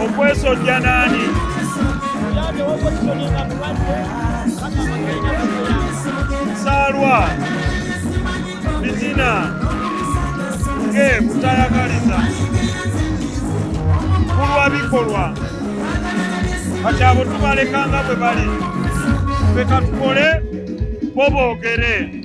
Okwesojja nani? Ensaalwa, fitina, butayagaliza, kulwa bikolwa. Kati abo tubalekanga bwe bali, ffe katukole bo boogere.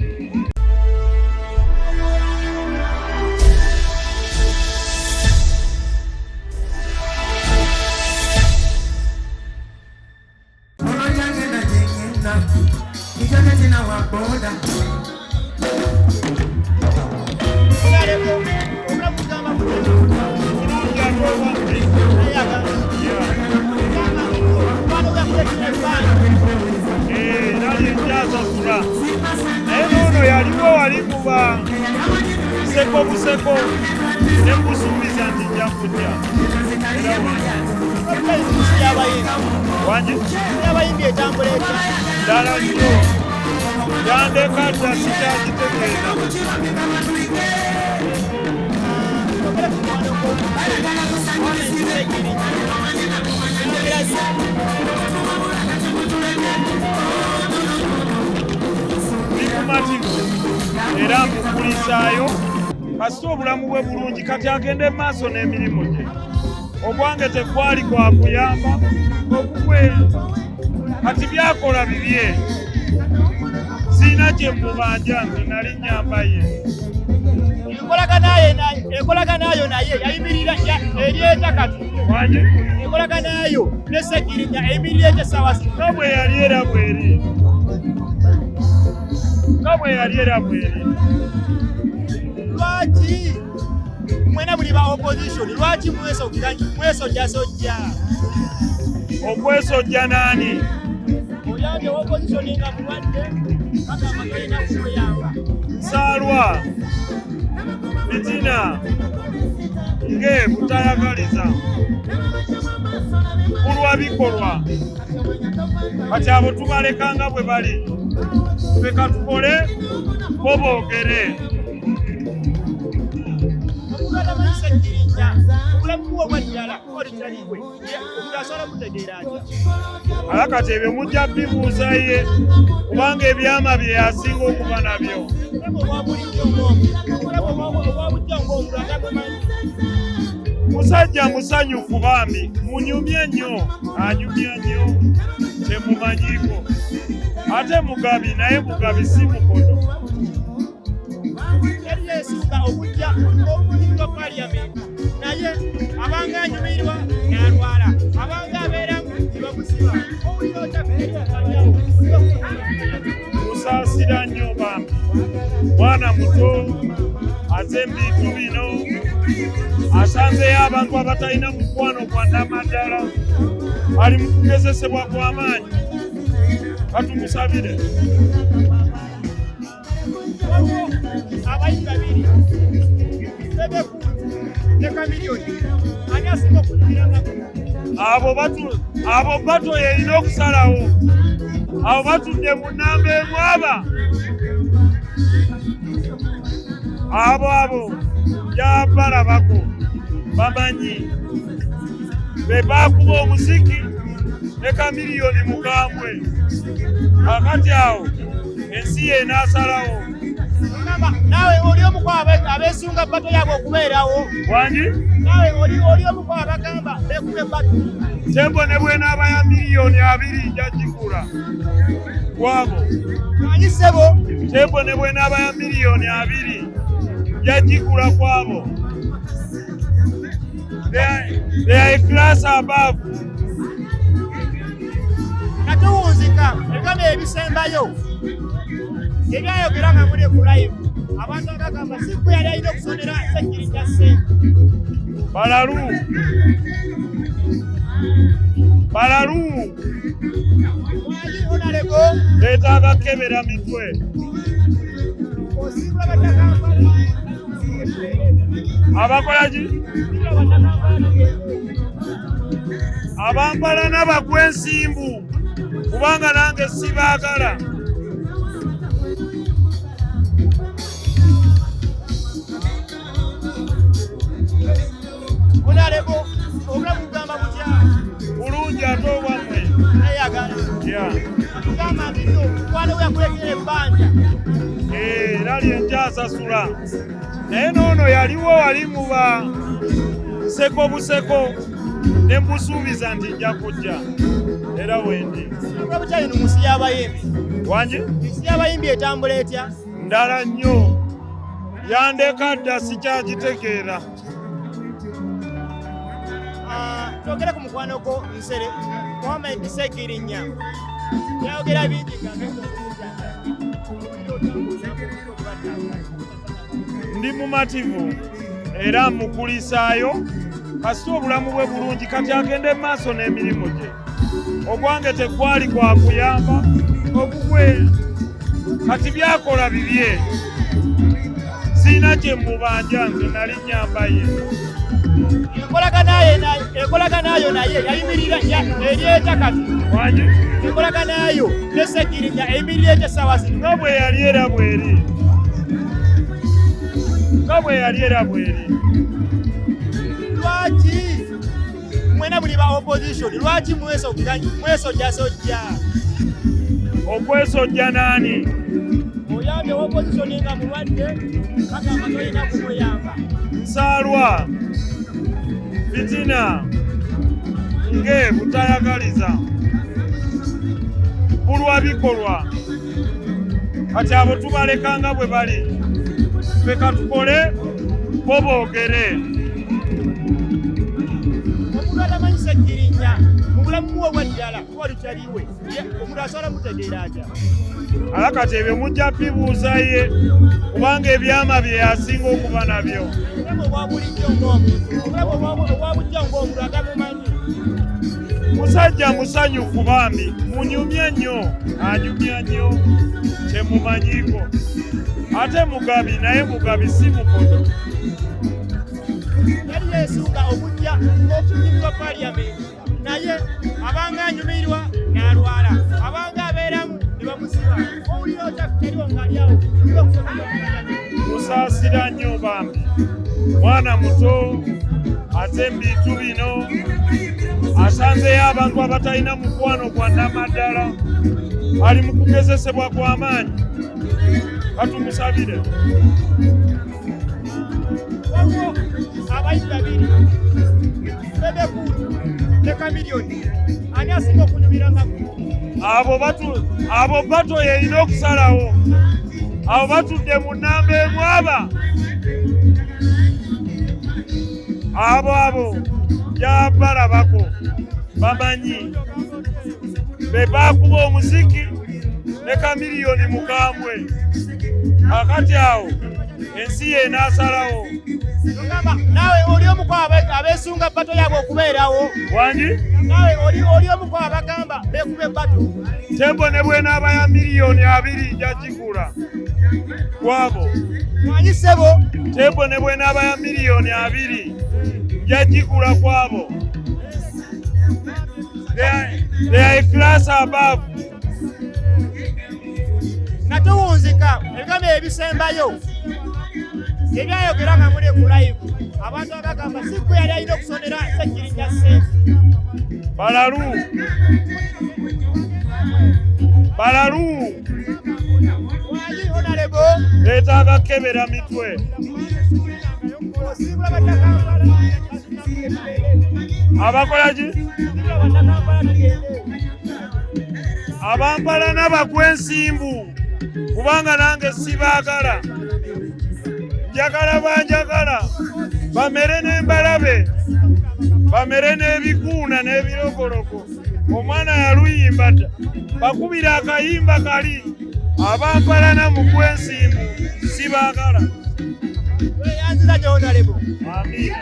Buseko nemusuubiza nti nja kujja. Yabayimbi etambula etya? Ddala nnyo. Yandeka dda sikyagitegeeza. Bikumativu era mbukulisaayo kasita obulamu bwe bulungi kati agende maaso n'emirimu gye. Ogwange tegwali kwa kuyamba okugwe kati byakola bibye. Sina kye mubanja nze nali nnyamba ye. Enkolaganayo naye yayimirira eryeta kati. Enkolaganayo ne Segirinya eyimirira ekyo sawa nga bwe yali era bweri. Lwaki mwena muli ba opposition? Lwaki mwesojjasojja? Okwesojja nani? Oyambye opposition nga mulwadde agamba tolina kumuyamba. Ensaalwa, fitina, butayagaliza, kulwa bikolwa. Kati abo tubalekanga bwe bali, ffe katukole bo boogere. Kati ebyo mujja bibuuza ye kubanga ebyama bye yasinga okuba nabyo. Musajja musanyufu bambi, munyumye nnyo, anyumya nnyo, temumanyiiko. Ate mugabi naye mugabi si mukono. Okujja omuliro Parliament naye abanga anyumirwa yalwala, abanga abeeramu bamusiba. Musaasira nnyo bambi, mwana muto aze bintu bino asanzeyo abantu abatalina mukwano gwa nnamaddala, ali mu kugezesebwa kw'amaanyi. Katumusabire. Abayimbi babiri Nsereko ne Kamiliyoni ani asinga okunyumira abo bato yeyina okusalawo. Abo batudde mu nnamba emu abo gyabalabako bamanyi be baakuba omuziki ne Kamiliyoni mukambwe. Kakati awo ensi yeenaasalawo. Nawe oli omu ku abeesunga bato yaabwe okubeerawo. Wangi? Nawe oli omu ku abagamba beekube bato. Tembo ne bw'enaaba ya miliyoni 2 nja gigula kwabo. Manyi ssebo. Tembo ne bw'enaaba ya miliyoni 2 nja gigula kwabo. They are a class above. Natuwunzika ebigambo ebisembayo ebyayogera nga muli ku live abantu agagamba siku yali alina okusonera Segirinya ssente. Balalu Wangi Nsereko beetaaga kebera mitwe. osiibula batakampala Abakola ki? Abampala n'abagwa ensimbu kubanga nange sibaagala. Nsereko obulamu bugamba butya? nnyo mukwano we yakulekera ebbanja. Era lyenkyasasula naye n'ono yaliwo wali mu ba nseko buseko ne mbusuubiza nti nja kujja era wendi. Bukyali no musi y'abayimbi. Wangi? Ensi y'abayimbi etambula etya? Ndala nnyo yandeka dda sikyagitegeera. Twogere ku mukwano gwo Muhammad Segirinya. Yayogera bingi ndi mumativu era mukulisaayo kasita obulamu bwe bulungi kati agende mu maaso n'emirimu gye. Ogwange tegwali gwa kuyamba ogugwe kati byakola bibye sina kye mubanja nze nali nnyamba ye. Enkolaganayo naye yayimirira eryeta kati. Wangi? Enkolaganayo ne Segirinya eyimirira etya essaawa zino. Nga bwe yali era bweri. Nga bwe yali era bweri. Lwaki mwena buli ba opposition lwaki mwesojjasojja? Okwesojja n'ani? Oyambye opposition nga mulwadde bagamba tolina kumuyamba. Ensaalwa fitina nge butayagaliza bulwa bikolwa kati abo tubaleka nga bwe bali ffe katukole bo boogere. Omuntu atamanyi Segirinya mu bulamu bwe obwaddala kuba lukyaliwe omuntu asobola mutegeera atya? Ala kati ebyo mujja bibuuza ye kubanga ebyama bye yasinga okuba nabyo. Musajja musanyufu bambi munyumye nnyo anyumya nnyo kyemumanyiiko ate mugabi naye mugabi si mukodo. Yali yeesunga okujja okunyumibwa Parliament naye abanga anyumirwa n'alwala abanga abeeramu ne bamusiba. Owulira otya teriwo ng'ali awo musaasira nnyo bambi mwana muto ate mu bintu bino asanzeyo abantu abatalina mukwano gwa nnamaddala ali mu kugezesebwa kw'amaanyi katumusabire. waliwo abayimbi babiri Bebekulu ne Kamiliyoni ani asinga okunyumira nga abo bato yeyina okusalawo abo batudde mu nnamba emu abo gyabalabako bamanyi be baakuba omuziki ne Kamiliyoni mukambwe akati awo ensi ye n'asalawo. Nawe oli omu ku abeesunga bato yaabwe okubeerawo. Wangi? Nawe oli omu ku abagamba beekube bato. Tembo ne bw'enaaba ya miliyoni 2 nja gigula kwabo. Mwanyi ssebo? Tembo ne bw'enaaba ya miliyoni 2 nja gigula kwabo. They are a class above. Nga tuwunzika ebigambo ebisembayo ebyayogera nga muli ku live abantu abagamba si gwe yali alina okusondera Segirinya ssente. Balalu Wangi honalebo leetaaga kebera mitwe. Abakola ki? Abampala n'abagwa ensimbu kubanga nange sibaagala. Njagala banjagala bamere n'embalabe bamere n'ebikuuna n'ebirogologo. Omwana yaluyimba bakubira akayimba kali abampala namugwa ensimbu sibaagala. Weyanziza gye honalebo. Amiina.